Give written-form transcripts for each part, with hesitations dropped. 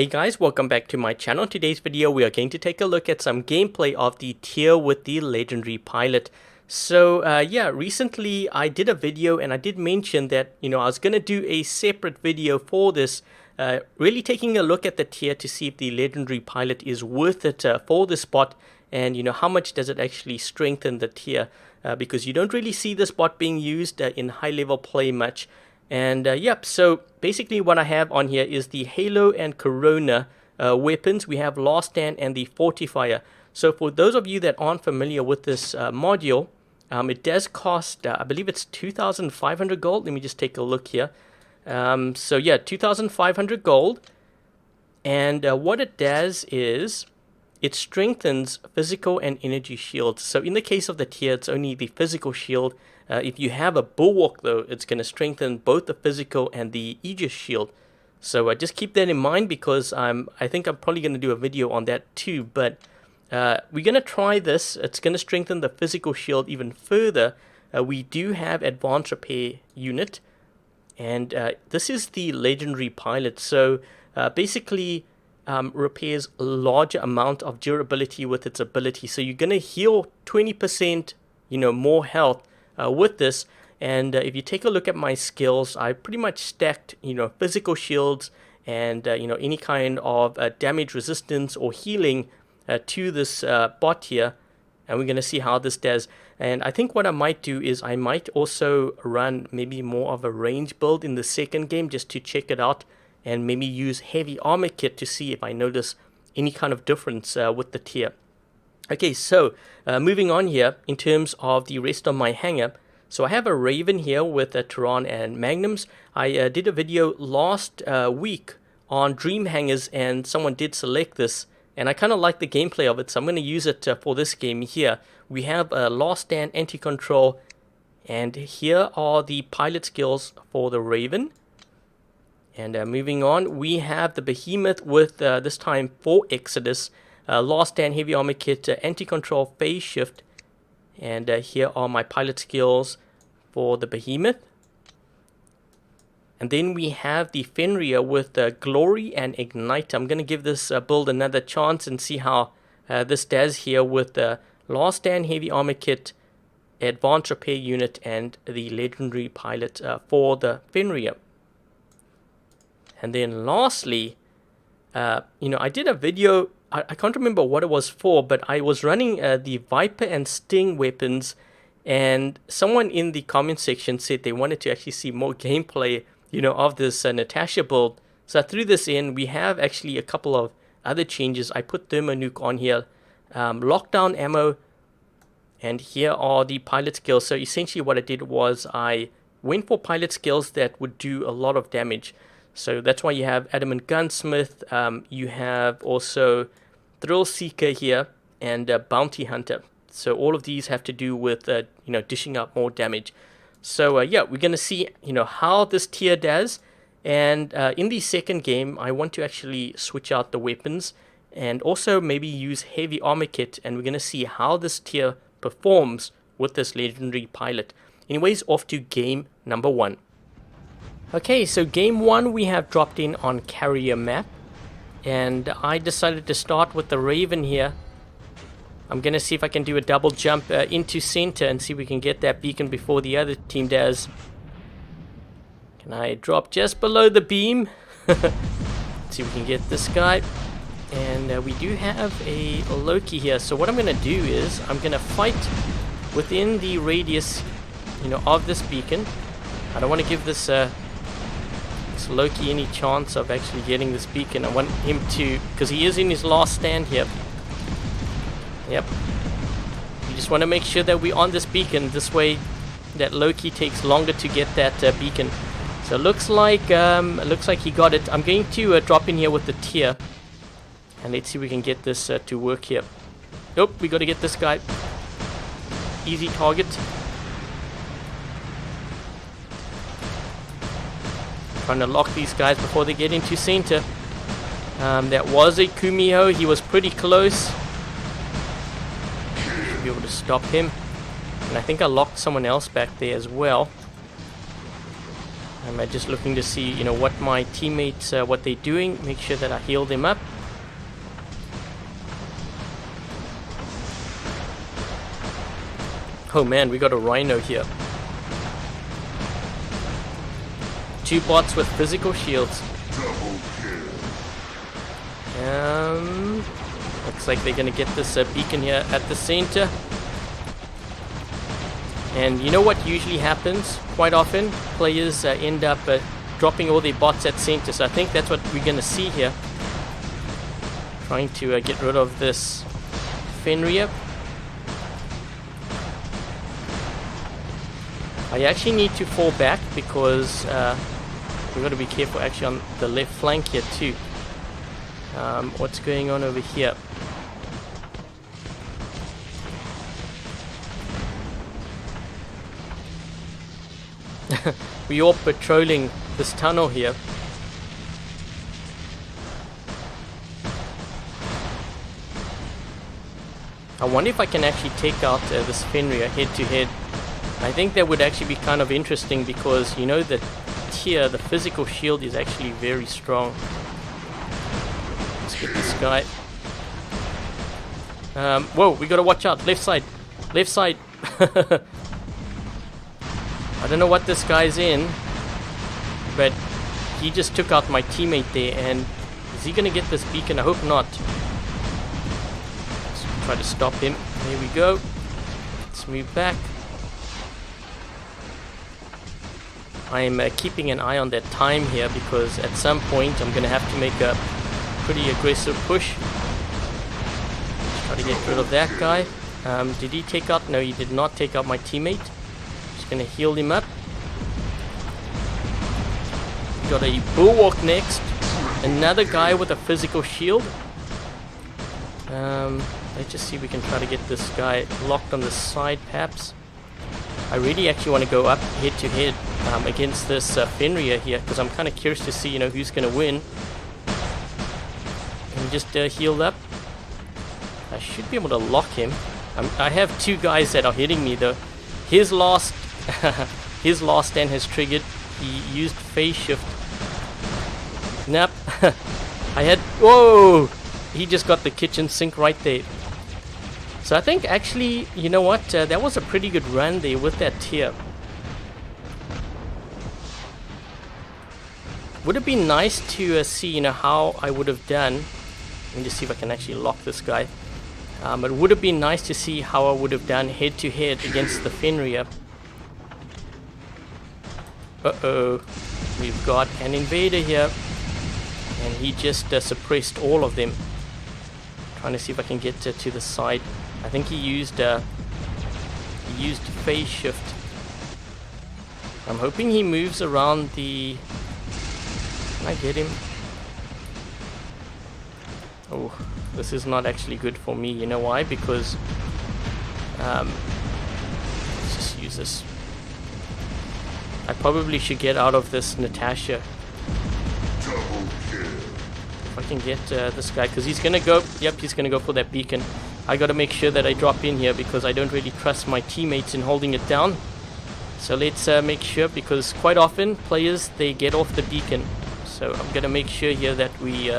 Hey guys, welcome back to my channel. In today's video we are going to take a look at some gameplay of the Tyr with the legendary pilot. So recently I did a video and I did mention that I was going to do a separate video for this, really taking a look at the Tyr to see if the legendary pilot is worth it for this bot, and how much does it actually strengthen the Tyr, because you don't really see this bot being used in high level play much. And so basically what I have on here is the Halo and Corona weapons. We have Last Stand and the Fortifier. So for those of you that aren't familiar with this module, it does cost, I believe it's 2,500 gold. Let me just take a look here. 2,500 gold. And what it does is it strengthens physical and energy shields. So in the case of the Tyr, it's only the physical shield. If you have a bulwark though, it's going to strengthen both the physical and the Aegis shield. So just keep that in mind, because I think I'm probably going to do a video on that too. But we're going to try this. It's going to strengthen the physical shield even further. We do have advanced repair unit, and this is the legendary pilot. So basically repairs a larger amount of durability with its ability. So you're going to heal 20% more health with this. And if you take a look at my skills, I pretty much stacked physical shields and any kind of damage resistance or healing to this bot here, and we're going to see how this does. And I think what I might do is I might also run maybe more of a range build in the second game just to check it out, and maybe use heavy armor kit to see if I notice any kind of difference with the Tyr. Okay, so moving on here in terms of the rest of my hangar. So I have a Raven here with a Tehran and Magnums. I did a video last week on Dream Hangers, and someone did select this, and I kind of like the gameplay of it, so I'm going to use it for this game here. We have a Last Stand anti-control, and here are the pilot skills for the Raven. And moving on, we have the Behemoth with this time 4 Exodus. Last Stand heavy armor kit, anti-control, phase shift, and here are my pilot skills for the Behemoth. And then we have the Fenrir with Glory and Ignite. I'm going to give this build another chance and see how this does here with the Last Stand heavy armor kit, advanced repair unit, and the legendary pilot for the Fenrir. And then lastly, I did a video. I can't remember what it was for, but I was running the Viper and Sting weapons, and someone in the comment section said they wanted to actually see more gameplay, of this Natasha build. So I threw this in. We have actually a couple of other changes. I put Thermonuke on here, lockdown ammo, and here are the pilot skills. So essentially what I did was I went for pilot skills that would do a lot of damage. So that's why you have Adamant Gunsmith, you have also Thrill Seeker here, and Bounty Hunter. So all of these have to do with dishing out more damage. So we're going to see how this Tyr does. And in the second game, I want to actually switch out the weapons and also maybe use heavy armor kit, and we're going to see how this Tyr performs with this legendary pilot. Anyways, off to game number 1. Okay, so game 1 we have dropped in on carrier map, and I decided to start with the Raven here. I'm going to see if I can do a double jump into center and see if we can get that beacon before the other team does. Can I drop just below the beam? Let's see if we can get this guy. And we do have a Loki here, so what I'm going to do is I'm going to fight within the radius of this beacon. I don't want to give this Loki any chance of actually getting this beacon. I want him to, because he is in his last stand here. Yep. You just want to make sure that we're on this beacon. This way that Loki takes longer to get that beacon. So it looks like he got it. I'm going to drop in here with the Tyr, and let's see if we can get this to work here. Nope, we got to get this guy. Easy target. Trying to lock these guys before they get into center. That was a Kumiho. He was pretty close. Should be able to stop him. And I think I locked someone else back there as well. I'm just looking to see, you know, what my teammates, what they're doing. Make sure that I heal them up. Oh man, we got a rhino here. 2 bots with physical shields. Looks like they're gonna get this beacon here at the center. And you know what usually happens quite often? Players end up dropping all their bots at center. So I think that's what we're gonna see here. Trying to get rid of this Fenrir. I actually need to fall back because we've got to be careful actually on the left flank here too. What's going on over here? We're all patrolling this tunnel here. I wonder if I can actually take out this Fenrir head to head. I think that would actually be kind of interesting because you know that here the physical shield is actually very strong. Let's get this guy. Whoa, we gotta watch out. Left side. Left side. I don't know what this guy's in, but he just took out my teammate there. And is he gonna get this beacon? I hope not. Let's try to stop him. There we go. Let's move back. I'm keeping an eye on that time here because at some point I'm going to have to make a pretty aggressive push. Let's try to get rid of that guy. Did he take out? No, he did not take out my teammate. Just going to heal him up. Got a bulwark next. Another guy with a physical shield. Let's just see if we can try to get this guy locked on the side perhaps. I really actually want to go up head to head against this Fenrir here because I'm kind of curious to see, you know, who's going to win. And just heal up. I should be able to lock him. I have 2 guys that are hitting me though. His last his last stand has triggered. He used phase shift. Nope. I had, whoa! He just got the kitchen sink right there. So I think actually, you know what, that was a pretty good run there with that Tyr. Would have been nice to see, you know, how I would have done. Let me just see if I can actually lock this guy. It would have been nice to see how I would have done head to head against the Fenrir. Uh-oh, we've got an invader here. And he just suppressed all of them. Trying to see if I can get to the side. I think he used phase shift. I'm hoping he moves around the. Can I get him? Oh, this is not actually good for me. You know why? Because let's just use this. I probably should get out of this Natasha. If I can get this guy, because he's gonna go. Yep, he's gonna go for that beacon. I gotta make sure that I drop in here because I don't really trust my teammates in holding it down. So let's make sure, because quite often players, they get off the beacon. So I'm gonna make sure here that we,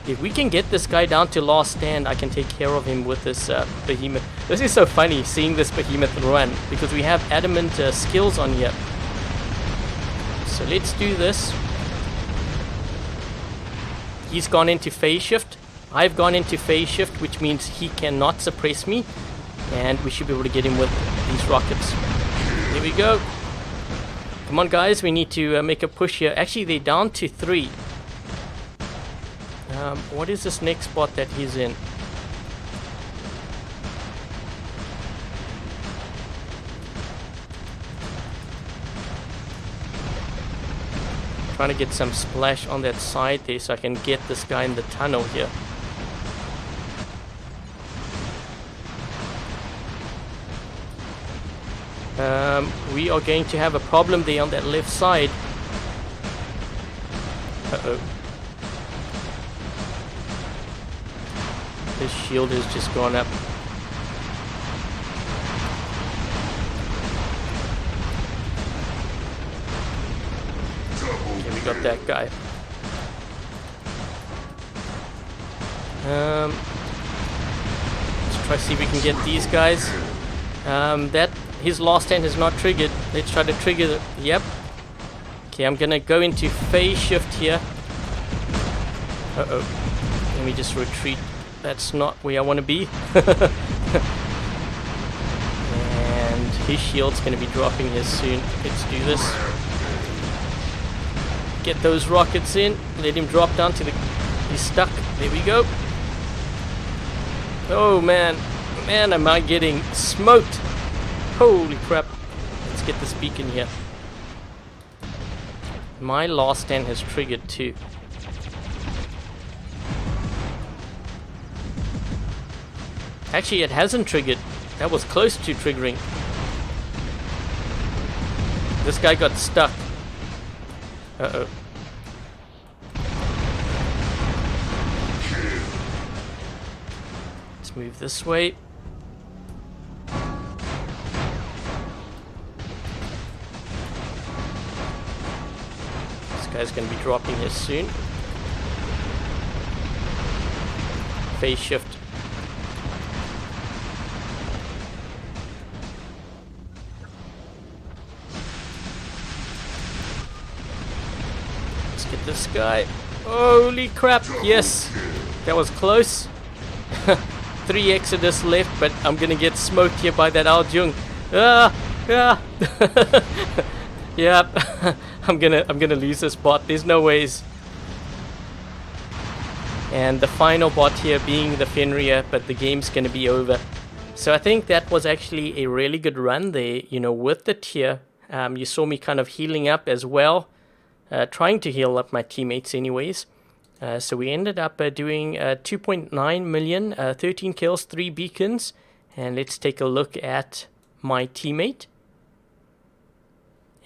if we can get this guy down to last stand, I can take care of him with this behemoth. This is so funny seeing this behemoth run because we have adamant skills on here. So let's do this. He's gone into phase shift. I've gone into phase shift, which means he cannot suppress me. And we should be able to get him with these rockets. Here we go. Come on, guys. We need to make a push here. Actually, they're down to 3. What is this next spot that he's in? Trying to get some splash on that side there so I can get this guy in the tunnel here. We are going to have a problem there on that left side. Uh-oh. His shield has just gone up. we got that guy. Let's try to see if we can get these guys. His last stand is not triggered. Let's try to trigger the... Yep. Okay, I'm gonna go into phase shift here. Uh-oh. Let me just retreat. That's not where I want to be. And his shield's gonna be dropping here soon. Let's do this. Get those rockets in. Let him drop down to the... He's stuck. There we go. Oh man. Man, am I getting smoked. Holy crap. Let's get this beacon here. My last stand has triggered too. Actually, it hasn't triggered. That was close to triggering. This guy got stuck. Uh-oh. Let's move this way. This guy's going to be dropping here soon. Phase shift. Let's get this guy. Holy crap, yes. That was close. 3 Exodus left, but I'm gonna get smoked here by that Aljung. Yep. I'm gonna lose this bot. There's no ways. And the final bot here being the Fenrir, but the game's gonna be over. So I think that was actually a really good run there, you know, with the Tyr. You saw me kind of healing up as well, trying to heal up my teammates anyways. So we ended up doing 2.9 million, 13 kills, 3 beacons. And let's take a look at my teammate.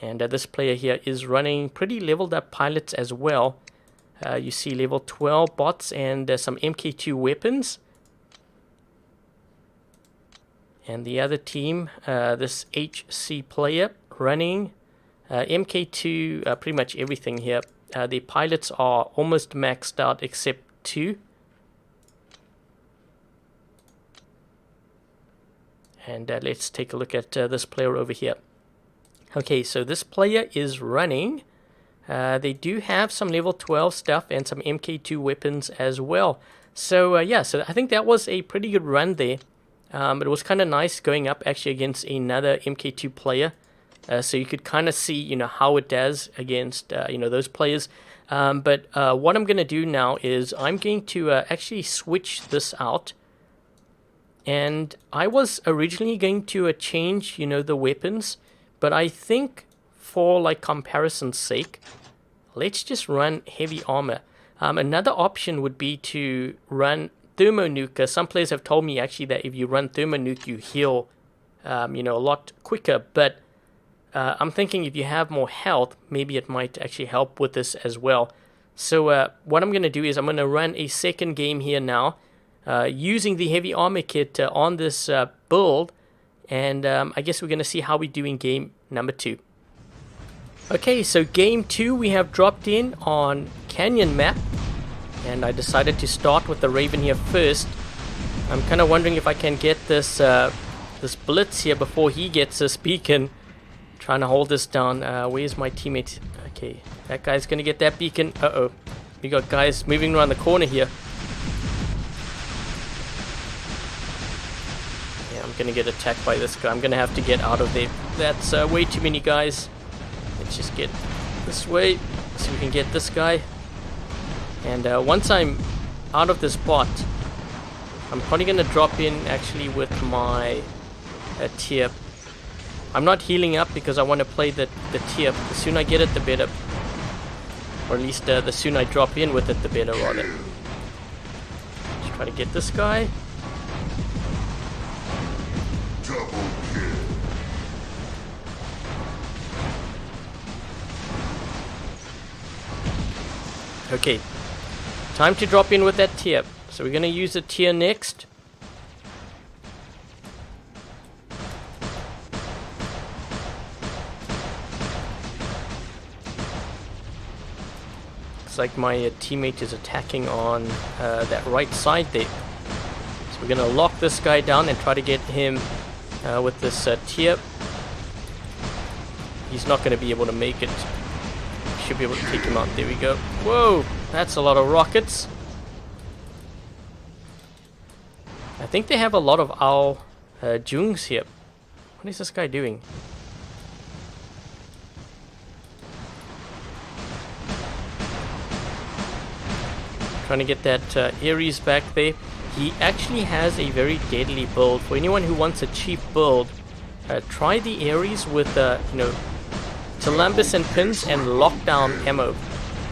And this player here is running pretty leveled up pilots as well. You see level 12 bots and some MK2 weapons. And the other team, this HC player running MK2, pretty much everything here. The pilots are almost maxed out except 2. And let's take a look at this player over here. Okay, so this player is running. They do have some level 12 stuff and some MK2 weapons as well. So yeah, so I think that was a pretty good run there. It was kind of nice going up actually against another MK2 player. So you could kind of see, you know, how it does against, you know, those players. But what I'm going to do now is I'm going to actually switch this out. And I was originally going to change, you know, the weapons. But I think for like comparison's sake, let's just run heavy armor. Another option would be to run thermonuke. Some players have told me actually that if you run thermonuke, you heal, you know, a lot quicker. But I'm thinking if you have more health, maybe it might actually help with this as well. So what I'm going to do is I'm going to run a second game here now, using the heavy armor kit on this build. And I guess we're going to see how we do in game number 2. Okay, so game 2 we have dropped in on Canyon map. And I decided to start with the Raven here first. I'm kind of wondering if I can get this this Blitz here before he gets this beacon. Trying to hold this down. Where's my teammate? Okay, that guy's going to get that beacon. Uh-oh. We got guys moving around the corner here. I'm gonna get attacked by this guy. I'm gonna have to get out of there. That's way too many guys. Let's just get this way so we can get this guy. And once I'm out of this bot, I'm probably gonna drop in actually with my Tyr. I'm not healing up because I want to play the Tyr. The sooner I get it, the better. Or at least the sooner I drop in with it, the better rather. Let's try to get this guy. Okay, time to drop in with that Tyr. So we're going to use the Tyr next. Looks like my teammate is attacking on that right side there. So we're gonna lock this guy down and try to get him with this Tyr. He's not gonna be able to make it. Should be able to take him out. There we go. Whoa, that's a lot of rockets. I think they have a lot of our Jungs here. What is this guy doing? Trying to get that Ares back there. He actually has a very deadly build. For anyone who wants a cheap build, try the Ares with you know, Columbus and pins and lockdown ammo.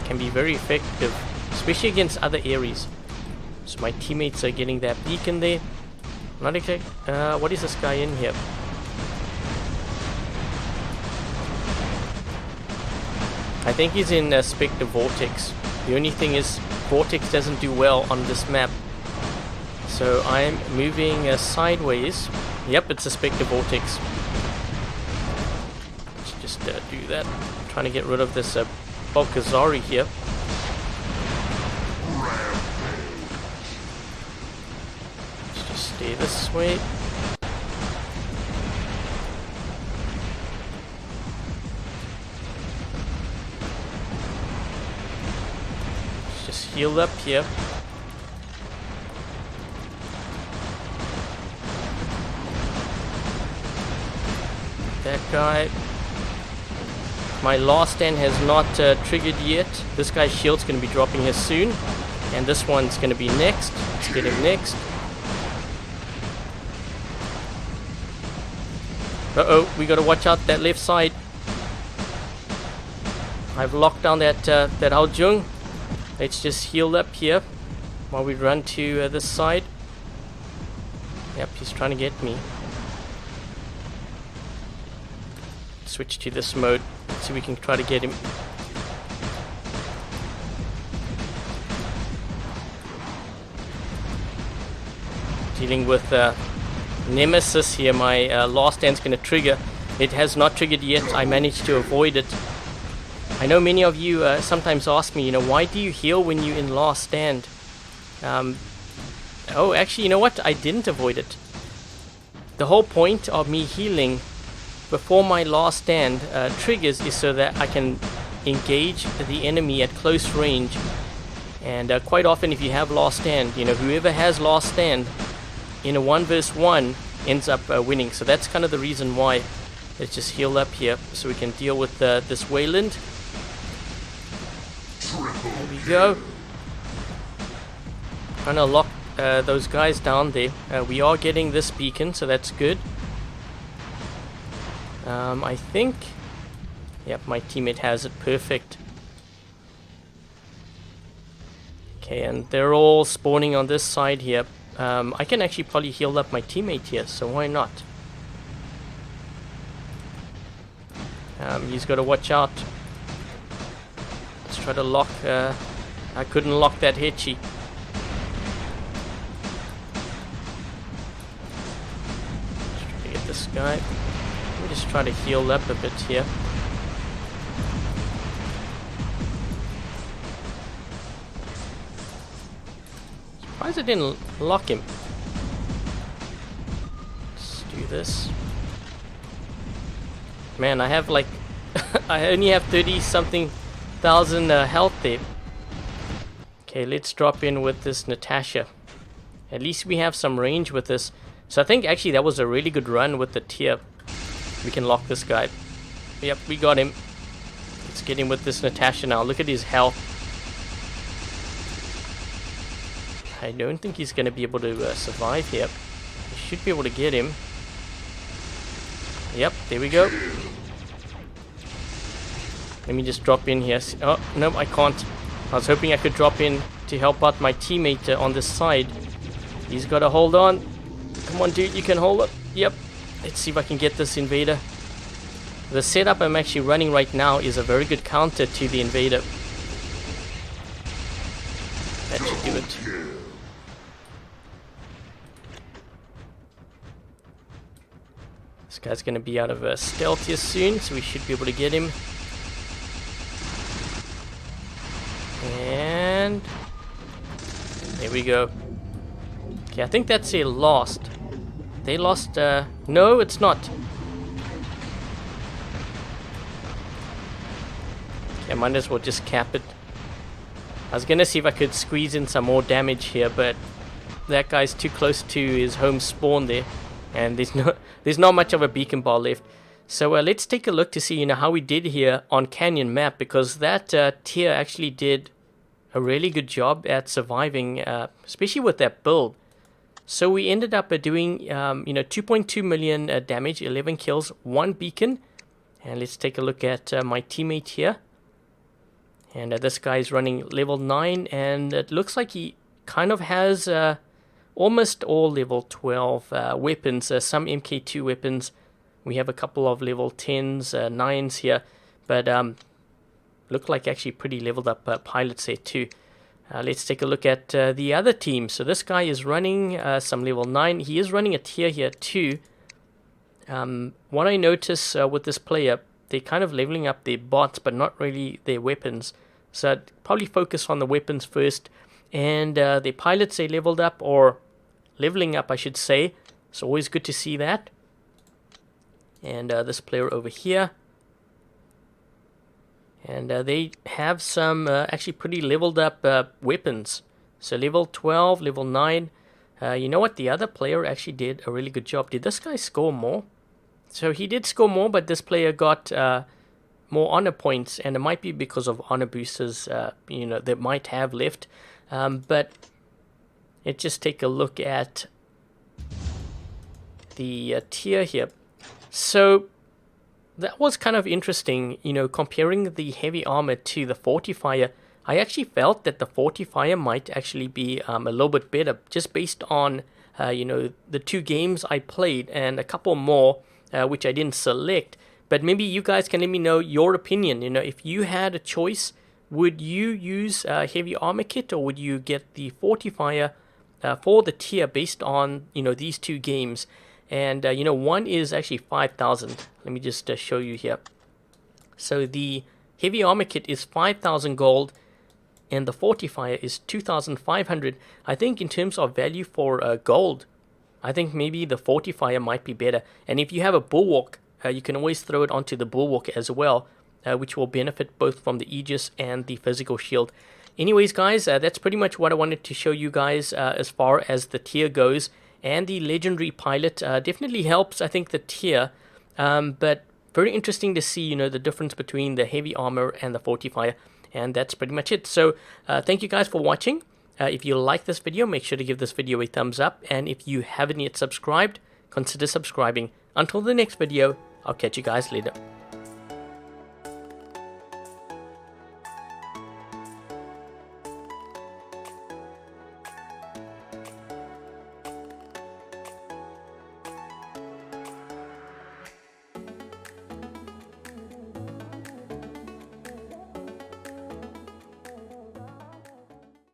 Can be very effective, especially against other Ares. So my teammates are getting that beacon there. Not exact. What is this guy in here? I think he's in Spectre Vortex. The only thing is, Vortex doesn't do well on this map. So I'm moving sideways. Yep, it's a Spectre Vortex. Let's just do that. I'm trying to get rid of this Balkazari here. Let's just stay this way. Let's just heal up here. That guy. My last stand has not triggered yet. This guy's shield's going to be dropping here soon. And this one's going to be next. Let's get him next. Uh-oh, we got to watch out that left side. I've locked down that Aljung. Let's just heal up here while we run to this side. Yep, he's trying to get me. Switch to this mode, so we can try to get him. Dealing with Nemesis here. My last stand's going to trigger. It has not triggered yet. I managed to avoid it. I know many of you sometimes ask me, you know, why do you heal when you're in last stand? Oh, actually, you know what? I didn't avoid it. The whole point of me healing before my last stand triggers is so that I can engage the enemy at close range. And quite often, if you have last stand, you know, whoever has last stand in a 1 versus 1 ends up winning. So that's kind of the reason why. Let's just heal up here so we can deal with this Wayland. There we go. Trying to lock those guys down there. We are getting this beacon, so that's good. I think, yep, my teammate has it. Perfect. Okay, and they're all spawning on this side here. I can actually probably heal up my teammate here, so why not? He's got to watch out. Let's try to lock. I couldn't lock that Hitchy. Let's try to get this guy. Let me just try to heal up a bit here. Surprised I didn't lock him. Let's do this. Man, I have like I only have 30-something thousand health there. Okay, let's drop in with this Natasha. At least we have some range with this. So I think actually that was a really good run with the Tyr. We can lock this guy. Yep, we got him. Let's get him with this Natasha now. Look at his health. I don't think he's going to be able to survive here. We should be able to get him. Yep, there we go. Let me just drop in here. Oh, no, I can't. I was hoping I could drop in to help out my teammate on this side. He's got to hold on. Come on, dude, you can hold it. Yep. Let's see if I can get this invader. The setup I'm actually running right now is a very good counter to the invader. That should do it. This guy's going to be out of stealth here soon, so we should be able to get him. and there we go. Okay, I think that's a lost. They lost, no, it's not. Okay, I might as well just cap it. I was gonna see if I could squeeze in some more damage here, but that guy's too close to his home spawn there, and there's not much of a beacon bar left. So let's take a look to see, how we did here on Canyon Map, because that Tyr actually did a really good job at surviving, especially with that build. So we ended up doing 2.2 million damage, 11 kills, 1 beacon. And let's take a look at my teammate here. And this guy is running level 9, and it looks like he kind of has almost all level 12 weapons, some MK2 weapons. We have a couple of level 10s, 9s here, but look like actually pretty leveled up pilots there too. Let's take a look at the other team. So this guy is running some level 9. He is running a Tyr here too. What I notice with this player, they're kind of leveling up their bots, but not really their weapons. So I'd probably focus on the weapons first. And their pilots, they leveled up, or leveling up I should say. It's always good to see that. And this player over here. And they have some actually pretty leveled up weapons. So level 12, level 9. You know what? The other player actually did a really good job. Did this guy score more? So he did score more, but this player got more honor points. And it might be because of honor boosters, they might have left. But let's just take a look at the Tyr here. So that was kind of interesting, comparing the heavy armor to the Fortifier. I actually felt that the Fortifier might actually be a little bit better, just based on, the 2 games I played and a couple more, which I didn't select. But maybe you guys can let me know your opinion. If you had a choice, would you use heavy armor kit, or would you get the Fortifier for the Tyr based on, these 2 games? And, one is actually 5,000. Let me just show you here. So the heavy armor kit is 5,000 gold, and the Fortifier is 2,500. I think in terms of value for gold, I think maybe the Fortifier might be better. And if you have a bulwark, you can always throw it onto the bulwark as well, which will benefit both from the Aegis and the physical shield. Anyways, guys, that's pretty much what I wanted to show you guys as far as the Tyr goes. And the legendary pilot definitely helps, I think, the Tyr. But very interesting to see, the difference between the heavy armor and the Fortifier. And that's pretty much it. So thank you guys for watching. If you like this video, make sure to give this video a thumbs up. And if you haven't yet subscribed, consider subscribing. Until the next video, I'll catch you guys later.